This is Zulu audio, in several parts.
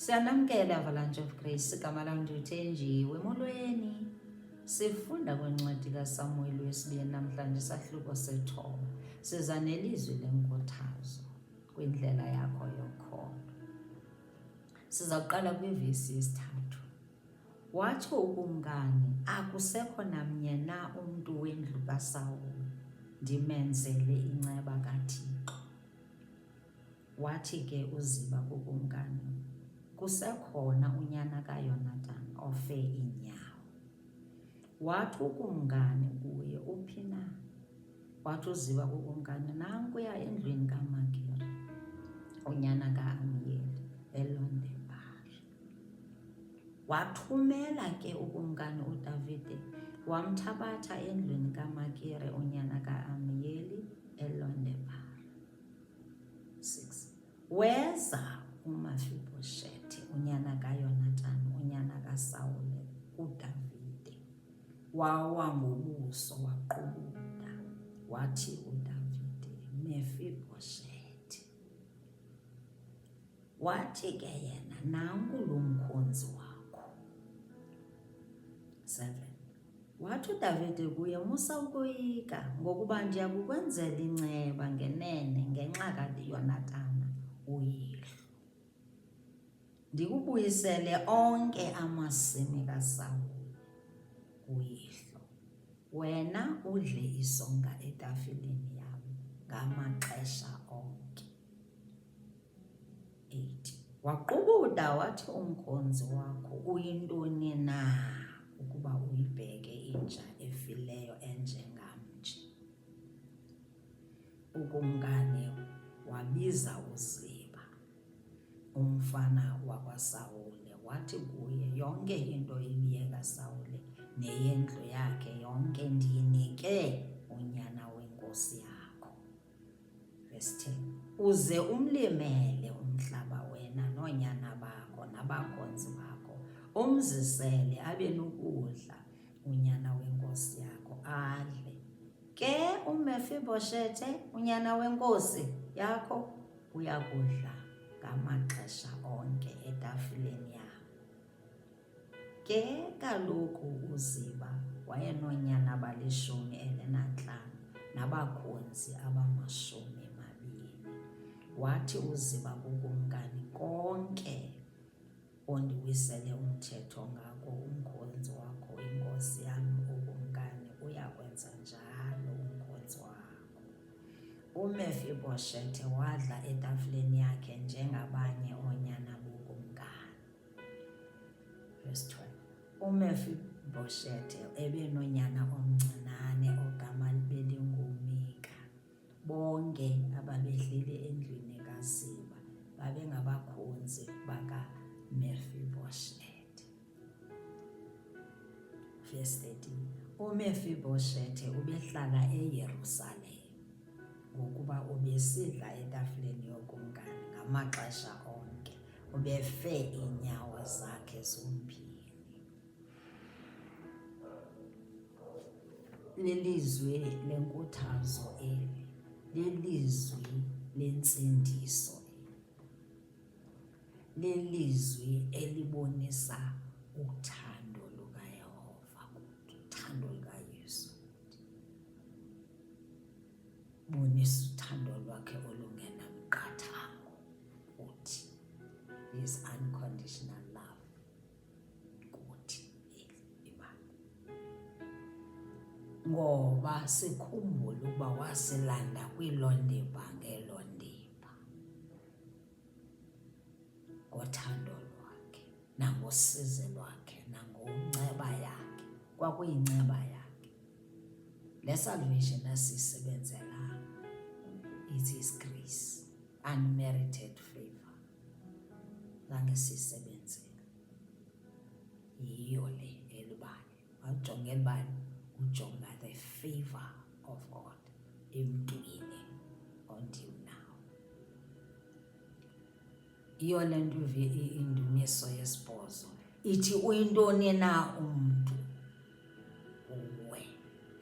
Siyanamkela Avalanche of Grace, igama lam ndithenjiwe. Molweni, sifunda kwincwadi kaSamuel wesibini namhlanje isahluko sethoba. Siza nelizwi lenkuthazo kwindlela yakho yokholo. Siza kuqala kwivesi yesithathu. Watsho ukumkani, akusekho namnye na umntu wendlu kaSawuli ndimenzele inceba kaThixo. Wathi ke uZiba kukumkani, kusekhona unyana kaYonatani ofe iinyawo. Wathi ukumkani kuye, uphi na? Wathi uZiba kukumkani, nankuya endlwini kaMakiri, unyana kaAmiyeli eLo-Debhari. Wathumela ke ukumkani uDavide, wamthabatha endlwini kaMakiri, unyana kaAmiyeli eLo-Debhari. 6. Weza uMefibhoshethi, unyana kaYonatani, unyana kaSawuli, kuDavide, wawa ngobuso waqubula. Wathi uDavide, Mefibhoshethi. Wathi ke yena, nanku lo mkhonzi wakho. 7. Wathi uDavide kuye, musa ukoyika, ngokuba ndiya kukwenzela inceba ngenene ngenxa kaYonatani uyihlo. Ndikubuyisele onke amasimi kaSawuli uyihlo, wena udle isonka etafileni yam ngamaxesha onke. 8. Waqubuda wathi umkhonzi wakho, uyintoni na ukuba uyibheke inja efileyo enjengamnje? Ukumkani wabiza uZiba, umfana wakwaSawuli, wathi kuye, yonke into ibiye kaSawuli neyendlu yakhe yonke ndiyinike unyana wenkosi yakho. Verse 10. Uze umlimele umhlaba wena noonyana bakho nabakhonzi bakho, umzisele abe nokudla unyana wenkosi yakho adle. Ke uMefibhoshethe, unyana wenkosi yakho, uyakudla ngamaxesha onke etafileni yakho. Ke kaloku uZiba wayenonyana abali-15 nabakhonzi abama-20. Wathi uZiba kukumkani, konke ondiwisele umthetho ngako umkhonzi wakho, inkosi yam ukumkani, uyakwenza njalo umkhonzi wakho. uMefibhoshethe wadla etafileni yakhe njengabanye oonyana bokumkani. Verse 12. uMefibhoshethe ebenonyana omncinane ogama belinguMika. Bonke ababehleli endlwini kaZiba babengabakhonzi bakaMefibhoshethe. Verse 13. uMefibhoshethe ubehlala eYerusalem, ngokuba ubesidla etafileni yokumkani ngamaxesha onke, ubefe iinyawo zakhe zombini. Lilizwi lenkuthazo eli, lilizwi lentsindiso eli, lilizwi elibonisa uthando lukaYehova, uthando lukaYesu. Bonisa uthando lwakhe olungenamqathango kuthi, his unconditional love kuthi ibali. Ngoba sikhumbule ukuba wasilanda kwilondeba ngelondeba, ngothando lwakhe nangosizi lwakhe nangonceba yakhe, kwakuyinceba yakhe. Le salvation asiyisebenzela, it is grace, unmerited favor. Zange siyisebenzele, yiyo le elibali. Wajonga elibali, ujonga the favor of God emntwini until now. Iyo le nto indumiso yesibhozo ithi, uyintoni na umntu uwe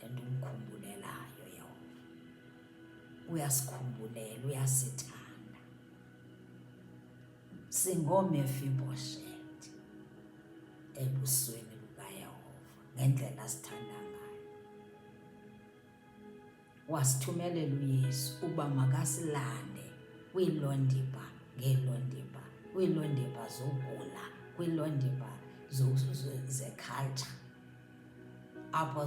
endimkhumbulelayo Yehova? Uyasikhumbula, uyasithanda. singoMefiboshethi ebusweni bukaYehova ngendlela sithanda ngayo. Wasithumelela uYesu ukuba makasilande kwiilondiba ngeelondiba, kwiilondiba zogula, kwiilondiba zeculture, apho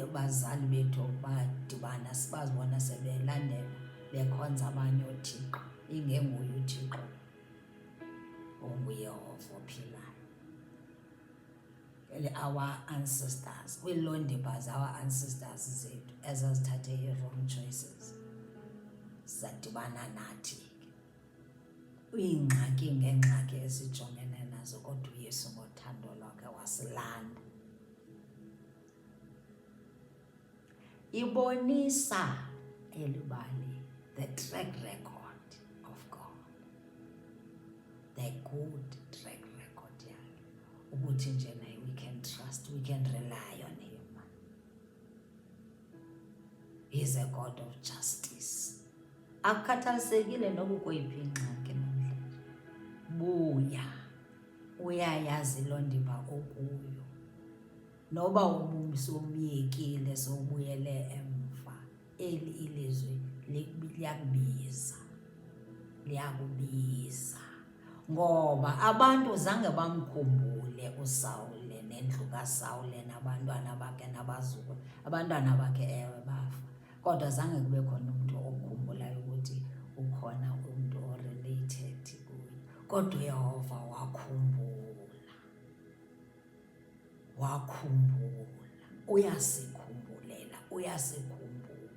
abazali bethu badibana sibazibona sebelandela bekhonza abanye oothixo ingenguye uThixo onguYehova ophilayo. Our ancestors, kwiilondiba our ancestors zethu ezazithathe i-wrong choices, zadibana nathi iingxaki ngeengxaki esijongene nazo, kodwa uYesu ngothando lwakhe wasilanda. Ibonisa elibali the track record of God, the good track record yakhe, ukuthi nje naye we can trust, we can rely on him. He's a God of justice. Akukhathalisekile noba ukweyiphi ingxaki namhlanje, buya uyayazi loo ndiba okuyo, noba ubusomyekile sowubuyele emva, eli ilizwi liyakubiza, ngoba abantu zange bamkhumbule uSawule nendlu kaSawule nabantwana bakhe nabazukulu. Abantwana bakhe ewe bafa, kodwa zange kube khona umntu okhumbulayo ukuthi ukhona umntu o-related kuye. Kodwa uYehova wakhumbula, uyasikhumbulela, uyasikhumbula.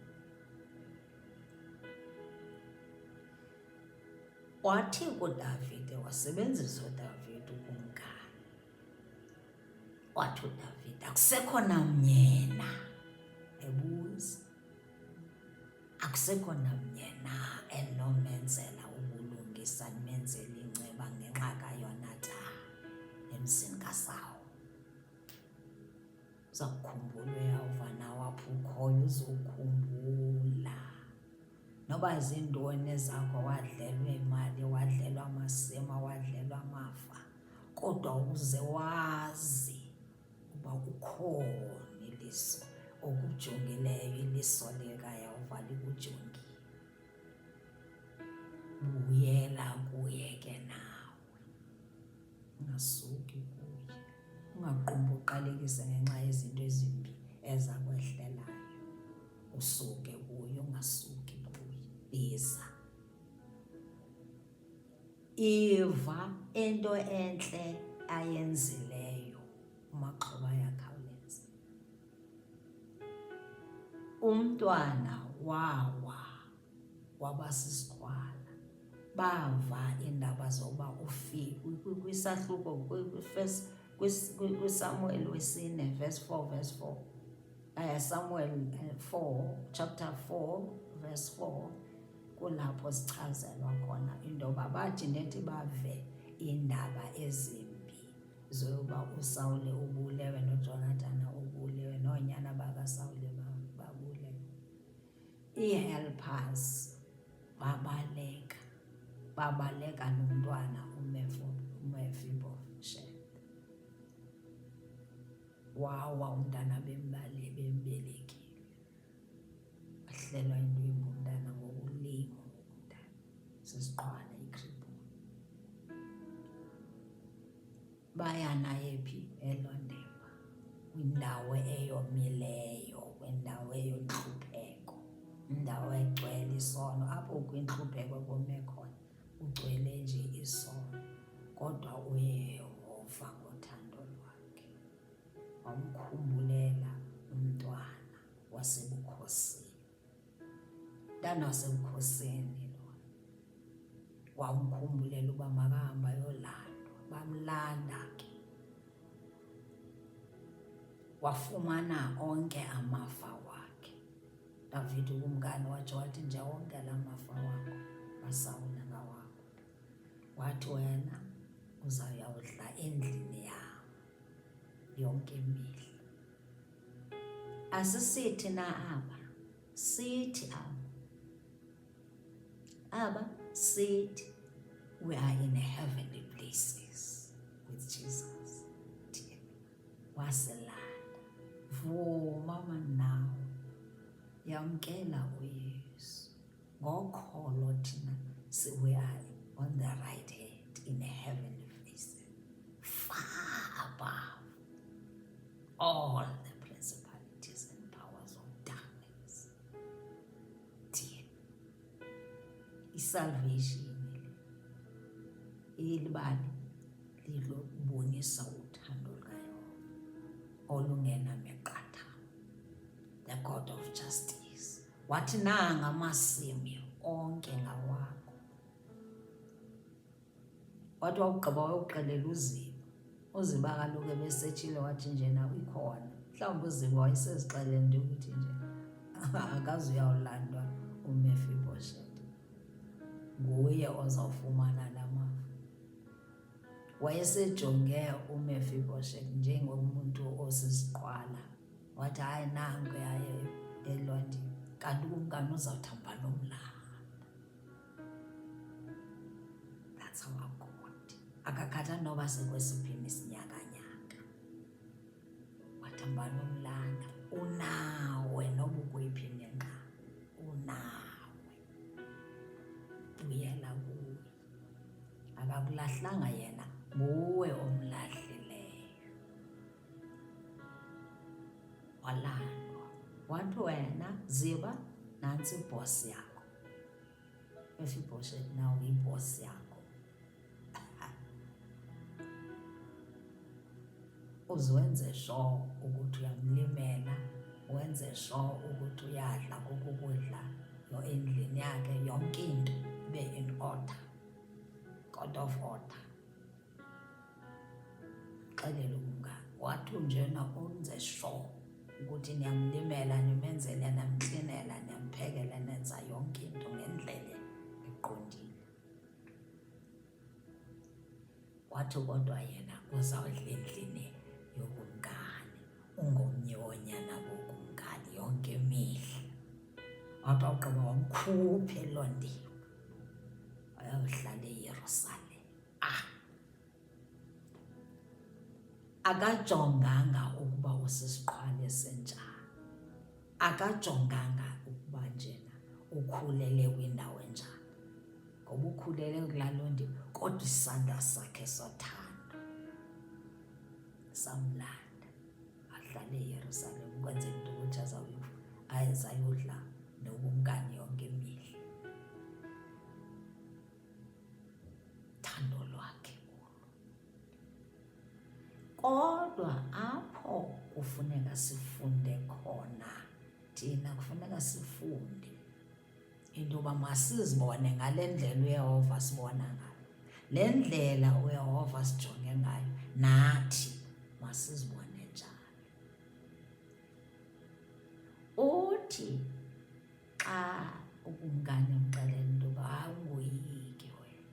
Wathi kuDavide, wasebenzisa uDavide ukumkani. Wathi uDavide, akusekho namnye na, ebuza, akusekho namnye na enomenzela ubulungisa, nimenzela inceba ngenxa kaYonatani emzini kaSawule. Uzakukhumbula uYehova nawe apho ukhoyo, uzokhumbula. Noba zintoni zakho, wadlelwa imali, wadlelwa amasima, wadlelwa amafa, kodwa uze wazi uba ukhona iliso okujongileyo, iliso likaYehova likujongile. Buyela kuye ke nawe, ungasuki kuye, ungaqumbi uqalekise ngenxa yezinto ezimbi ezakwehlelayo. Usuke kuye, ungasuki kuye. Biza, iva into entle ayenzileyo, umaxhoba ayakhawuleza. Umntwana waba sisikrwala, bava iindaba zokuba kwisahluko kwiSamuel wesine verse 4, Samuel 4 chapter 4 verse 4, kulapho sichazelwa khona into yoba bathi nethi bave iindaba ezimbi zokuba uSawule ubulewe noJonathan ubulewe noonyana bakaSawule babulewe, ii-helpers babaleka nomntwana uMefiboshethi. Wawa umntana bembelekile, ahlelwa into embi umntana ngokulima, umntana sisiqhwana ikripuni. Baya naye phi? eLondeba, kwindawo eyomileyo, kwindawo eyontlupheko, indawo egcwele isono. Apho kwintlupheko kome khona ugcwele nje isono, kodwa uYehova ngothando lwakhe wamkhumbulela umntwana wasebukhosini. Umntana wasebukhosini lona wamkhumbulela uba makahamba yolandwa. Bamlanda ke, wafumana onke amafa wakhe. Davide ukumkani watsho wathi, nje wonke la mafa wakho kaSawule ngawakho. Wathi wena uzawuyawudla endlini yam yonke imihla. Asisithi na aba, sithi aba sithi we are in heavenly places with Jesus. Waselanda. Vuma manawo. Yamkela uYesu. Ngokholo thina we are on the right hand in heavenly places. Far above all the principalities and powers of darkness. Salvation ilibali lilobonisa uthando lukaYehova olungena miqathango. The God of justice wathi nanga amasimi onke ngawakho. Wathi wawugqiba wayoxelela uZiba kaloku ebesetshile wathi njena ikhona. Mhlawumbi uZiba wayesezixelele nje ukuthi nje akaze uyawulandwa uMefiboshethi. Nguye ozawufumana lamafa. Wayesejonge uMefiboshethi njengomuntu osisiqhwala. Wathi hayi nanku yaye elwandini. Kanti umkani uzawuthamba nomlanda. That's our God. Akakhatha noba sekwesiphini isinyakanyaka. Wathamba nomlanda. Unawe noba ukwiphi nenqa. Unawe. Buyela kuwe. Akakulahlanga yena, nguwe omlahlileyo. Walandwa. Wathi wena Ziba nansi ibosi yakho. Mefiboshethi nawe ibosi yakho. Uziwenze sure ukuthi uyamlimela, wenze sure ukuthi uyadla kokukudla endlini yakhe, yonke into be in order. God of order. Xelela umngane. Wathi njena unze sure ukuthi niyamlimela, nimenzele, namklinela, namphekela, nenza yonke into ngendlela eqondile. Wathi kodwa yena uzawudla endlini yokumngane, ungomnye wonyana bokumngane yonke imihla. Wathi wawugqiba wamkhupha elondeni. Wayohlala eYerusalema. Akajonganga ukuba usisiqhwale senjani. Akajonganga ukuba njena ukhulele kwindawo enjani. Ngoba ukhulele kulaa londi, kodwa isandla sakhe sothando samlanda. Ahlala eYerusalema ukwenzela into ukuthi azayodla nokumngane yonke imihla. Thando lwakhe olo. Kodwa apho kufuneka sifunde khona, thina kufuneka sifunde into yoba masizibone ngale ndlela uYehova sibona ngayo. Le ndlela uYehova sijonge ngayo, nathi masizibone njalo. Uthi xa ukumngane umxelela into yoba hayi ungoyiki wena,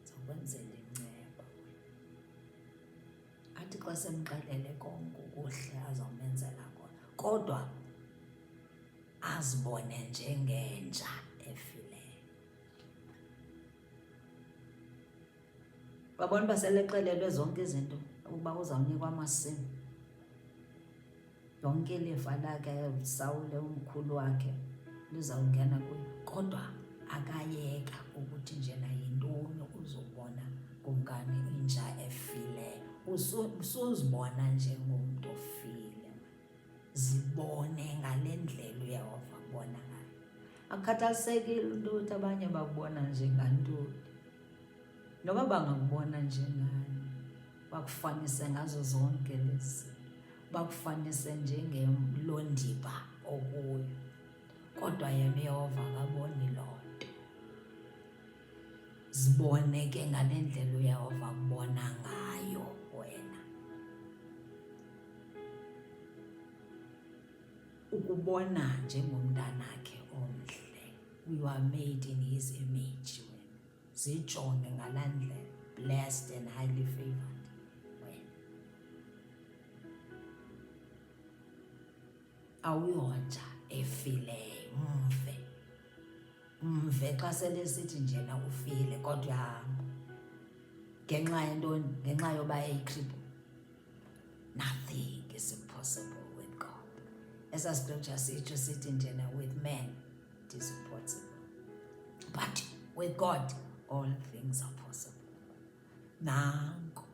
ndizokwenzela inceba wena. Athi xa semxelele konke ukuhle azawumenzela kona, kodwa azibone njengenja efileyo. Babona uba selexelelwe zonke izinto ukuba uzawunikwa amasimi. Yonke ilifa lakhe Sawule umkhulu wakhe lizawungena kuyo, kodwa akayeka ukuthi njena yintoni uzobona kumngane inja efileyo. Usuzibona njengomntu ofile. Zibone ngale ndlela uYehova kubona ngayo. Akukhathalisekile into ukuthi abanye bakubona njengantoni. Noba bangakubona njengani, bakufanise ngazo zonke lezi, bakufanise njengelondiba okuyo. Kodwa yena uYehova akaboni loo nto. Zibone ke ngale ndlela uYehova kubona ngayo wena. Ukubona njengomntanakhe omhle. We were made in his image wena. Zijonge ngalaa ndlela, blessed and highly favored wena. Awuyonja efileyo, mve xa sele sithi njena ufile kodwa uyahamba. ngenxa yentoni? Ngenxa yoba eyikripple. Nothing is impossible with God. Esa scripture sitsho sithi njena, with man it is impossible, but with God all things are possible. Nanko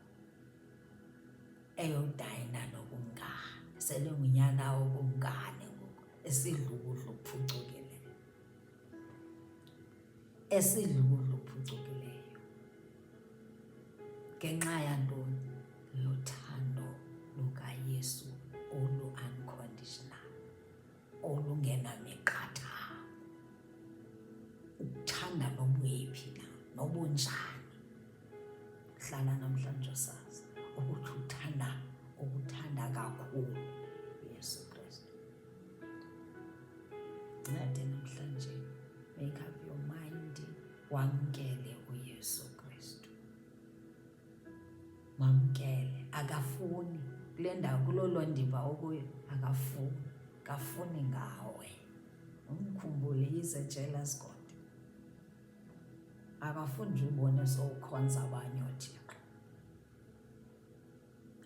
eyodayina nokumngane, sele ngunyana wokumngane ngoku, esidlukudlu kuphucukileyo, esidlukudlu kuphucukileyo, ngenxa yantoni? Lothando lukaYesu olu-unconditional, olungenamiqathango. Ukuthanda nobuyephi na, nobunjani. Hlala namhlanje usazi ukuthi ukuthanda kakhulu uYesu Kristu. Ncede namhlanje, make up your mind, wamkele uYesu Kristu. Mamkele, akafuni kule ndawo, kuloo ndimba okuyo, akafuni ngawe. Umkhumbule, he's a jealous God. Akafuni nje ubone sowukhonza abanye oothixo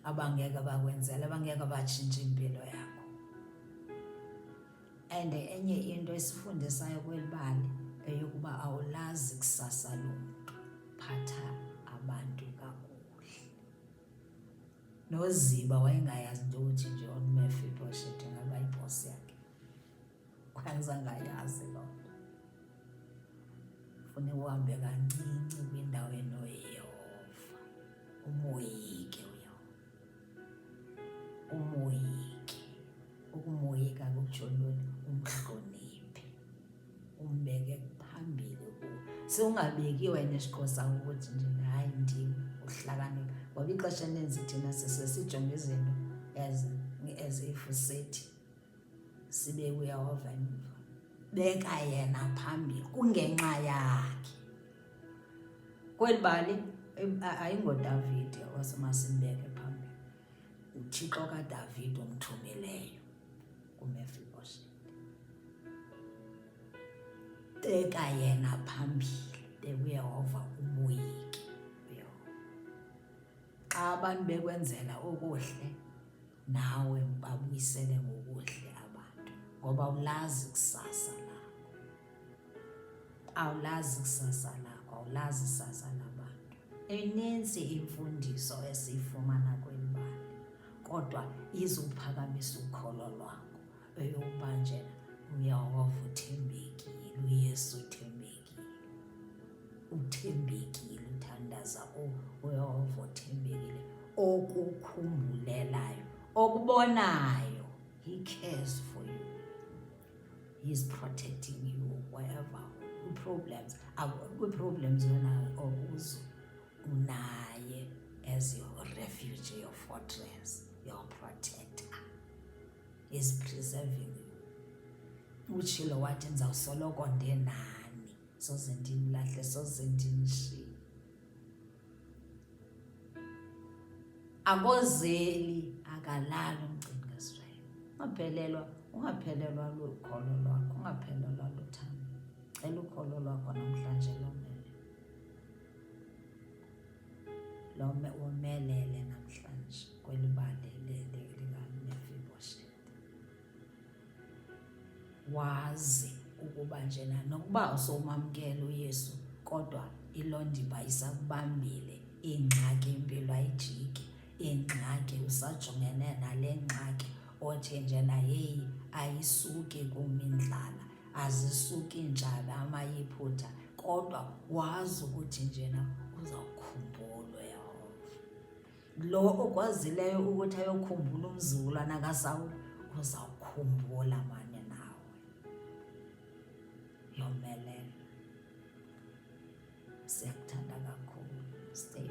abangeke bakwenzele, abangeke batshintshe impilo yakho. And enye into esifundisayo kweli bali eyokuba awulazi kusasa lomntu, phatha abantu kakuhle. Noziba wayengayazi into ukuthi nje uMefiboshethi ngaba yibhosi yakhe, kwanza ngayazi loo nto. Fune uhambe kancinci kwindawo enoYehova, umoyike uYehova, umoyike. Ukumoyika kutsho ntoni? Umhloniphe, umbeke phambili kuwe. Sewungabeki wena esiXhosa ukuthi nje hayi ndim uhlakaniphe, ngoba ixesha elinintsi thina sisijonga izinto as if sithi sibe uYehova emva. Beka yena phambili, kungenxa yakhe. Kweli bali ayingoDavide osemasimbeke phambili, uThixo kaDavide omthumileyo kuMefiboshethi. Beka yena phambili, uYehova umoyike uYehova. Xa abantu bekwenzela okuhle, nawe babuyisele ngokuhle abantu, ngoba awulazi kusasa lakho, awulazi kusasa lakho, awulazi kusasa labantu. Inintsi imfundiso esiyifumana kweli bali, kodwa izuphakamisa ukholo lwakho eyokuba njena uYehova uthembekile, uYesu uthembekile, uthembekile, uthandaza uYehova uthembekile, okukhumbulelayo, okubonayo. He cares for you. He's protecting you wherever. Problems wena okuzo unaye as your refuge, your fortress, your protector. He's preserving you. Utshilo wathi ndizawusoloko ndenani, soze ndimlahle, soze ndimshiye. Akozeli, akalali umgcini kaIsrael. Ungaphelelwa lukholo lwakho, ungaphelelwa luthando. Cela ukholo lwakho namhlanje womelele namhlanje kweli bali likaMefiboshethi. Wazi ukuba njena nokuba usomamkela uYesu, kodwa iloo ndimba isakubambile, ingxaki impilo ayijiki, ingxaki usajongene nale ngxaki othi njena yeyi ayisuki kumindlala, azisuki njalo amayiphutha, kodwa wazi ukuthi njena uzawukhumbula uYehova. Lo okwazileyo ukuthi ayokhumbula umzukulwana kaSawuli, uzawukhumbula mane nawe. Yomelele. Siyakuthanda kakhulu. Stay